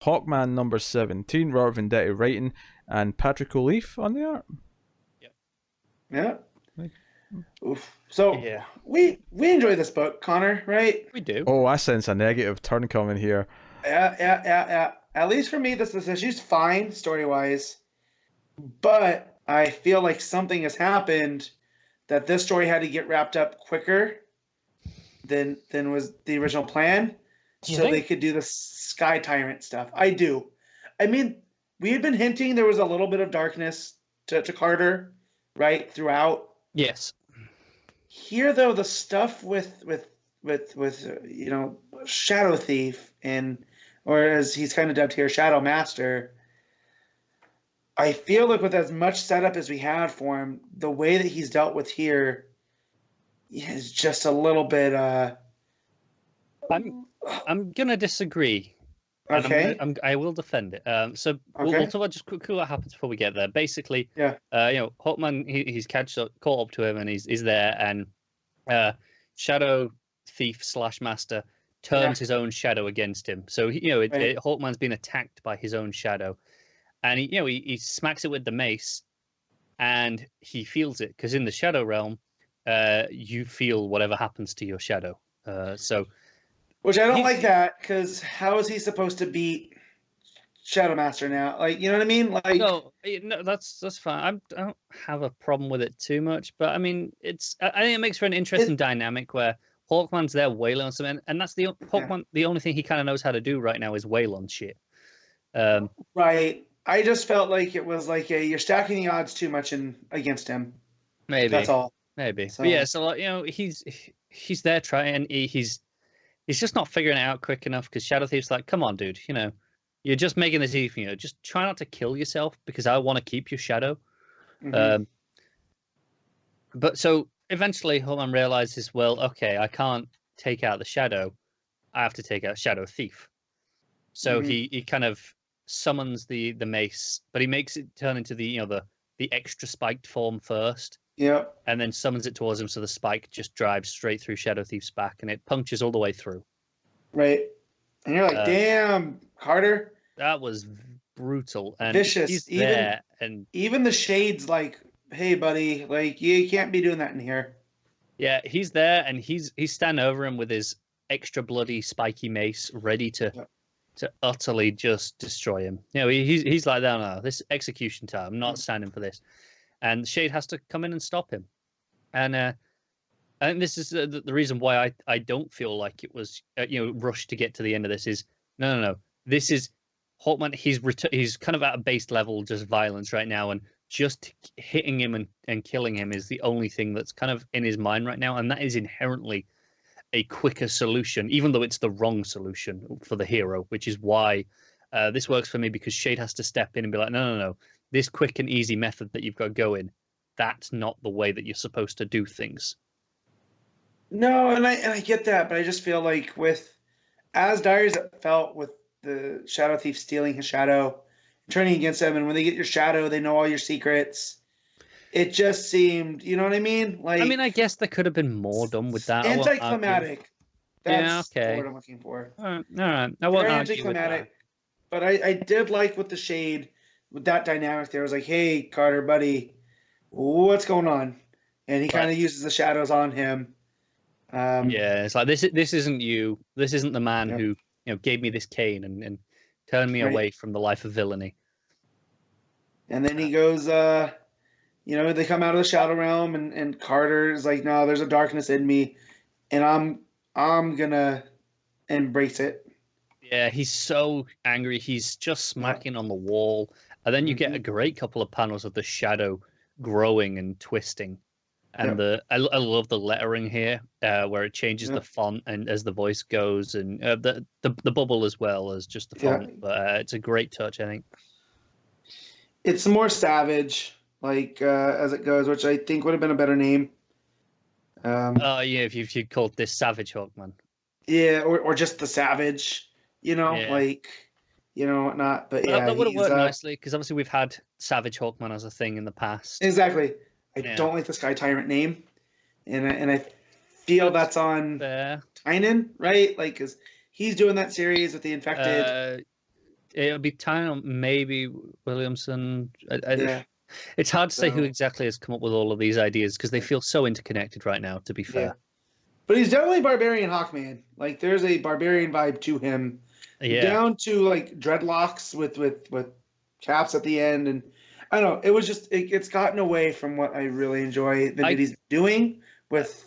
Hawkman number 17, Robert Venditti writing, and Patrick O'Leaf on the art. Yep. Yeah. Like, Oof. So Yeah. we enjoy this book, Connor, right? We do. oh, I sense a negative turn coming here. Yeah. At least for me, this issue's fine story-wise, but I feel like something has happened that this story had to get wrapped up quicker than was the original plan, so they could do the Sky Tyrant stuff. I do. I mean, we had been hinting there was a little bit of darkness to Carter, right, throughout. Yes. Here, though, the stuff with Shadow Thief or as he's kind of dubbed here, Shadow Master. I feel like with as much setup as we had for him, the way that he's dealt with here is just a little bit. I'm gonna disagree. Okay. I will defend it. So we'll talk about just quickly what happens before we get there. Basically, Yeah. Hawkman he's caught up to him and he's there, and Shadow Thief / Master turns his own shadow against him. So Hawkman's been attacked by his own shadow, and he smacks it with the mace, and he feels it because in the shadow realm, you feel whatever happens to your shadow. Which I don't like that, because how is he supposed to beat Shadow Master now? Like, you know what I mean? Like, no, that's fine. I don't have a problem with it too much, but I mean, I think it makes for an interesting dynamic where Hawkman's there wailing on something, and that's Hawkman. The only thing he kind of knows how to do right now is wail on shit. Right. I just felt like it was like you're stacking the odds too much against him. Maybe that's all. Maybe. So. But yeah. So he's there trying. He's just not figuring it out quick enough because Shadow Thief's like, come on, dude, you're just making this easy, just try not to kill yourself because I want to keep your shadow. Mm-hmm. But so eventually Hawkman realizes, well, okay, I can't take out the shadow. I have to take out Shadow Thief. So he kind of summons the mace, but he makes it turn into the extra spiked form first. Yeah. And then summons it towards him, so the spike just drives straight through Shadow Thief's back, and it punctures all the way through. Right. And you're like, damn, Carter. That was brutal and vicious. He's there, and even the Shade's like, hey, buddy, like you can't be doing that in here. Yeah, he's there, and he's standing over him with his extra bloody spiky mace, ready to utterly just destroy him. He's like, no, this execution time. I'm not standing for this. And Shade has to come in and stop him. And I think this is the reason why I don't feel like it was rushed to get to the end of this. Is no. This is Hawkman. He's kind of at a base level, just violence right now, and just hitting him and killing him is the only thing that's kind of in his mind right now, and that is inherently a quicker solution, even though it's the wrong solution for the hero, which is why this works for me, because Shade has to step in and be like, no. This quick and easy method that you've got going, that's not the way that you're supposed to do things. No, and I get that, but I just feel like with as dire as it felt with the Shadow Thief stealing his shadow, turning against him, and when they get your shadow, they know all your secrets. It just seemed, you know what I mean? Like, I mean, I guess there could have been more done with that. Anticlimactic. That's okay. what I'm looking for. All right. I won't argue with that. But I did like with the Shade, with that dynamic there. It was like, hey, Carter, buddy, what's going on? And he kind of uses the shadows on him. It's like, this isn't you. This isn't the man who gave me this cane and turned me away from the life of villainy. And then he goes, they come out of the Shadow Realm, and Carter is like, no, there's a darkness in me, and I'm gonna embrace it. Yeah, he's so angry. He's just smacking on the wall. And then you get a great couple of panels of the shadow growing and twisting. And I love the lettering here, where it changes the font and as the voice goes, and the bubble as well as just the font. But it's a great touch, I think. It's more savage, like as it goes, which I think would have been a better name. If you called this Savage Hawkman. Yeah, or just the Savage, whatnot. But that would have worked nicely, because obviously we've had Savage Hawkman as a thing in the past. Exactly. I don't like the Sky Tyrant name, and I feel that's on Tynan, right? Like, because he's doing that series with the Infected. it'll be Tynion, maybe Williamson. Yeah. It's hard to say who So- exactly has come up with all of these ideas because they feel so interconnected right now. To be fair, Yeah. But he's definitely Barbarian Hawkman. Like there's a Barbarian vibe to him. yeah. Down to like dreadlocks with caps at the end, and I don't know. It was just it's gotten away from what I really enjoy that he's doing with.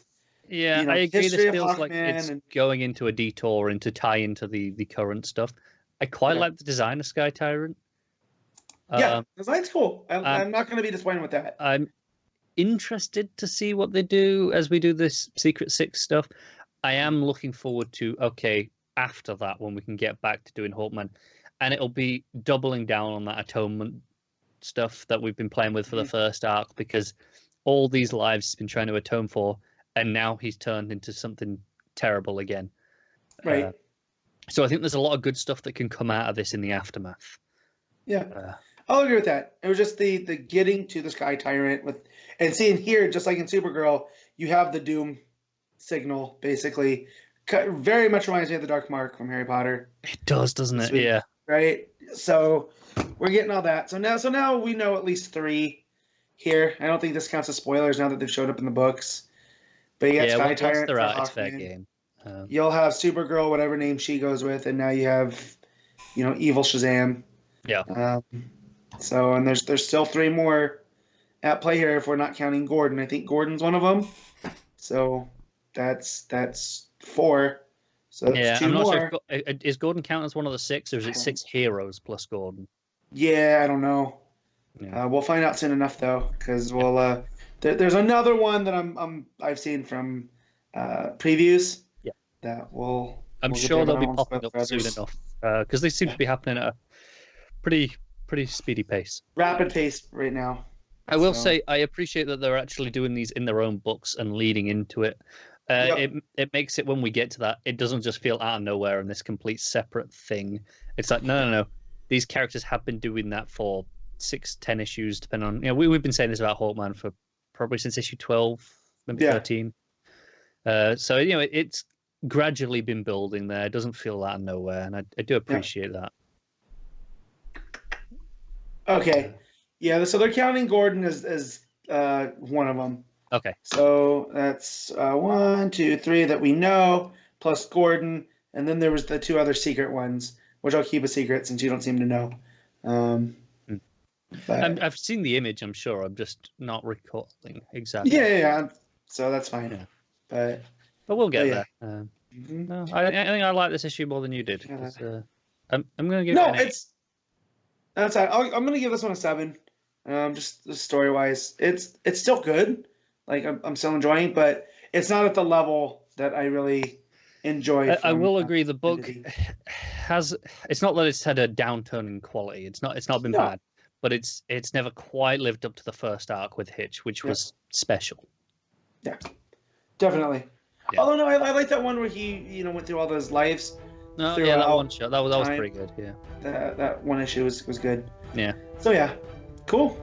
Yeah, you know, I agree. This history of feels like Hawkman it's and- going into a detour and to tie into the current stuff. I quite Yeah. like the design of Sky Tyrant. Yeah, design's cool. I'm um, not going to be disappointed with that. I'm interested to see what they do as we do this Secret Six stuff. I am looking forward to after that when we can get back to doing Hawkman, and it'll be doubling down on that atonement stuff that we've been playing with for the first arc because all these lives he's been trying to atone for, and now he's turned into something terrible again. Right. So I think there's a lot of good stuff that can come out of this in the aftermath. Yeah. I'll agree with that. It was just the getting to the Sky Tyrant and seeing here, just like in Supergirl, you have the Doom signal basically. Very much reminds me of the Dark Mark from Harry Potter. It does, doesn't it? Sweet. Yeah. Right. So we're getting all that. So now we know at least 3 here. I don't think this counts as spoilers now that they've showed up in the books. But you got Sky once Tyrant. they're for out, it's fair Hawkman. game. You'll have Supergirl, whatever name she goes with, and now you have, Evil Shazam. Yeah. So and there's still 3 more at play here if we're not counting Gordon. I think Gordon's one of them. So that's 4. So that's Yeah, 2 I'm not more. sure. Is Gordon count as one of the 6, or is it 6 heroes plus Gordon? Yeah, I don't know. Yeah. We'll find out soon enough though, because we'll. There's another one that I've seen from previews. Yeah. That I'm we'll get sure there, they'll but be I won't popping spoil up soon others. enough because they seem to be happening at a pretty speedy pace. Rapid pace right now. I will So- say I appreciate that they're actually doing these in their own books and leading into it. Yep. It makes it when we get to that, it doesn't just feel out of nowhere and this complete separate thing. It's like no. These characters have been doing that for 6-10 issues, depending on we've been saying this about Hawkman for probably since issue 12, maybe Yeah. 13. So it's gradually been building there. It doesn't feel out of nowhere, and I do appreciate that. Okay. Yeah. So they're counting Gordon as one of them. Okay. So that's 1, 2, 3 that we know, plus Gordon, and then there was the 2 other secret ones, which I'll keep a secret since you don't seem to know. But, I've seen the image, I'm sure. I'm just not recalling exactly. yeah. So that's fine. Yeah. But we'll get yeah. there. Mhm. No, I think I like this issue more than you did. 'Cause, I'm going to give No, it an 8. that's fine. I'm gonna give this one a 7. Just story wise, it's still good. Like I'm still enjoying, but it's not at the level that I really enjoy. I from, will agree. The book Infinity. has. It's not that it's had a downturn in quality. It's not been No. bad, but it's never quite lived up to the first arc with Hitch, which was special. Yeah, definitely. Yeah. Although no, I like that one where he went through all those lives. No, Throughout that one shot that was time. pretty good. Yeah. That one issue was good. Yeah. So yeah, cool.